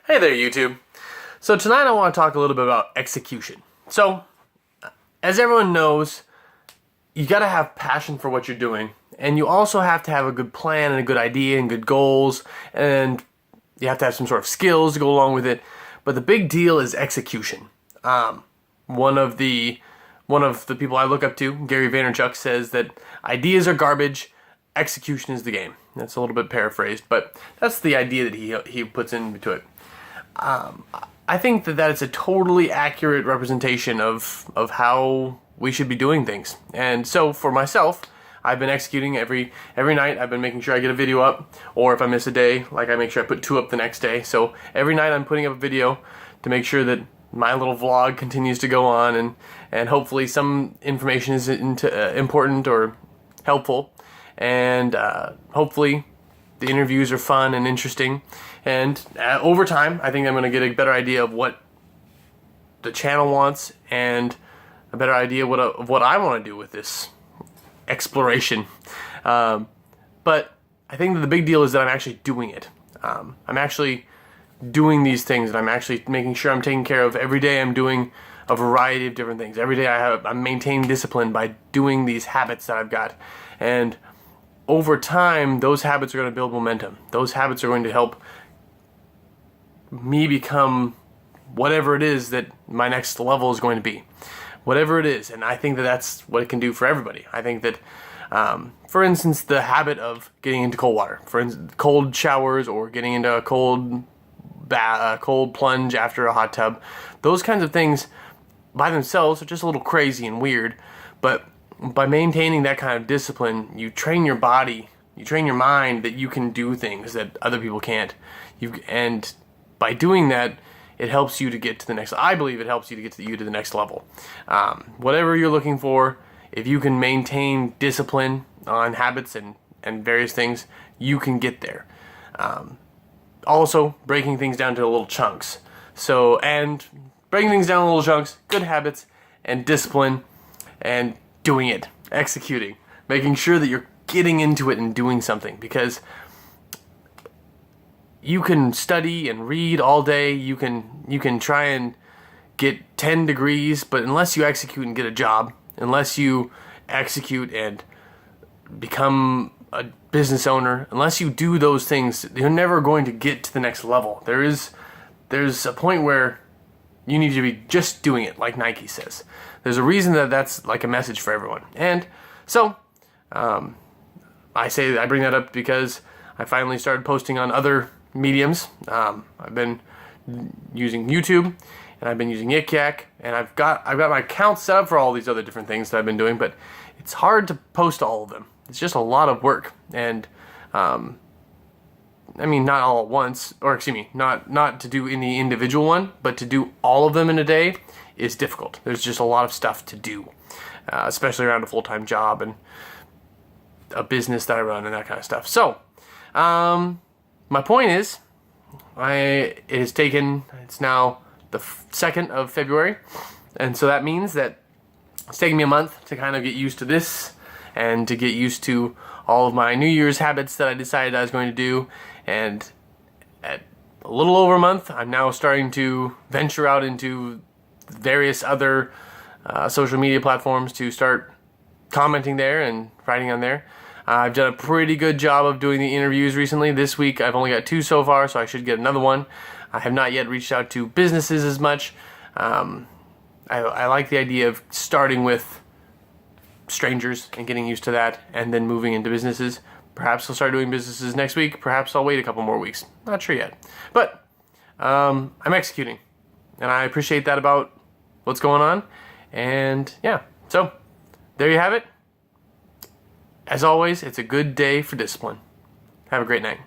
Hey there, YouTube. So tonight I want to talk a little bit about execution. So, as everyone knows, you got to have passion for what you're doing, and you also have to have a good plan and a good idea and good goals, and you have to have some sort of skills to go along with it. But the big deal is execution. One of the people I look up to, Gary Vaynerchuk, says that ideas are garbage, execution is the game. That's a little bit paraphrased, but that's the idea that he puts into it. I think that is a totally accurate representation of how we should be doing things. And so for myself, I've been executing every night. I've been making sure I get a video up, or if I miss a day, like I make sure I put 2 up the next day. So every night I'm putting up a video to make sure that my little vlog continues to go on, and hopefully some information is important or helpful, and hopefully the interviews are fun and interesting. And over time, I think I'm going to get a better idea of what the channel wants and a better idea of what I want to do with this exploration. But I think that the big deal is that I'm actually doing it. I'm actually doing these things, and I'm actually making sure I'm taking care of. Every day I'm doing a variety of different things. Every day I'm maintaining discipline by doing these habits that I've got. And over time, those habits are going to build momentum. Those habits are going to help me become whatever it is that my next level is going to be. Whatever it is. And I think that that's what it can do for everybody. I think that, for instance, the habit of getting into cold water. For instance, cold showers, or getting into a cold plunge after a hot tub. Those kinds of things by themselves are just a little crazy and weird. But by maintaining that kind of discipline, you train your body, you train your mind that you can do things that other people can't. And by doing that, it helps you to get to the next. I believe it helps you to get to the next level. Whatever you're looking for, if you can maintain discipline on habits and various things, you can get there. Also, breaking things down to little chunks. And breaking things down to little chunks, good habits, and discipline, and doing it, executing, making sure that you're getting into it and doing something, because you can study and read all day, you can try and get 10 degrees, but unless you execute and get a job, unless you execute and become a business owner, unless you do those things, you're never going to get to the next level. There's a point where you need to be just doing it, like Nike says. There's a reason that that's like a message for everyone. And so, I bring that up because I finally started posting on other mediums. I've been using YouTube, and I've been using Yik Yak, and I've got my account set up for all these other different things that I've been doing, but it's hard to post all of them. It's just a lot of work, and I mean, not all at once, or excuse me, not to do any individual one, but to do all of them in a day is difficult. There's just a lot of stuff to do, especially around a full-time job and a business that I run and that kind of stuff. So, my point is, it's now the 2nd of February, and so that means that it's taking me a month to kind of get used to this, and to get used to all of my New Year's habits that I decided I was going to do. And at a little over a month, I'm now starting to venture out into various other social media platforms to start commenting there and writing on there. I've done a pretty good job of doing the interviews recently. This week I've only got 2 so far, so I should get another one. I have not yet reached out to businesses as much. I like the idea of starting with strangers and getting used to that, and then moving into businesses. Perhaps I'll start doing businesses next week. Perhaps I'll wait a couple more weeks. Not sure yet. But I'm executing, and I appreciate that about what's going on. And yeah, so there you have it. As always, it's a good day for discipline. Have a great night.